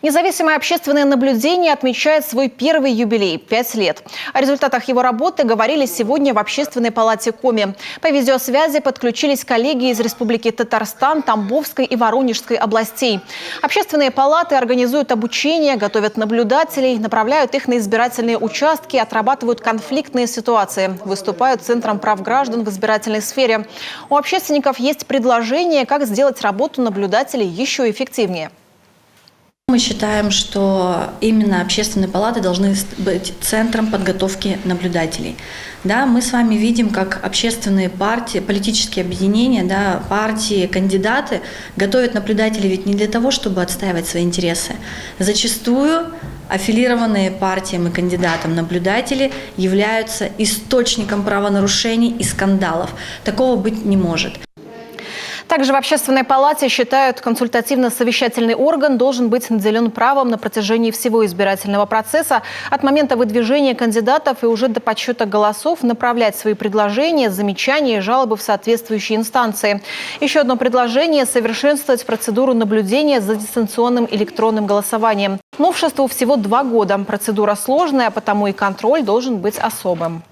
Независимое общественное наблюдение отмечает свой первый юбилей – 5 лет. О результатах его работы говорили сегодня в Общественной палате Коми. По видеосвязи подключились коллеги из Республики Татарстан, Тамбовской и Воронежской областей. Общественные палаты организуют обучение, готовят наблюдателей, направляют их на избирательные участки, отрабатывают конфликтные ситуации, выступают центром прав граждан в избирательной сфере. У общественников есть предложение, как сделать работу наблюдателей еще эффективнее. Мы считаем, что именно общественные палаты должны быть центром подготовки наблюдателей. Да, мы с вами видим, как общественные партии, политические объединения, да, партии, кандидаты готовят наблюдателей ведь не для того, чтобы отстаивать свои интересы. Зачастую аффилированные партиям и кандидатам наблюдатели являются источником правонарушений и скандалов. Такого быть не может. Также в Общественной палате считают, консультативно-совещательный орган должен быть наделен правом на протяжении всего избирательного процесса от момента выдвижения кандидатов и уже до подсчета голосов направлять свои предложения, замечания и жалобы в соответствующие инстанции. Еще одно предложение – совершенствовать процедуру наблюдения за дистанционным электронным голосованием. Новшеству всего 2 года. Процедура сложная, потому и контроль должен быть особым.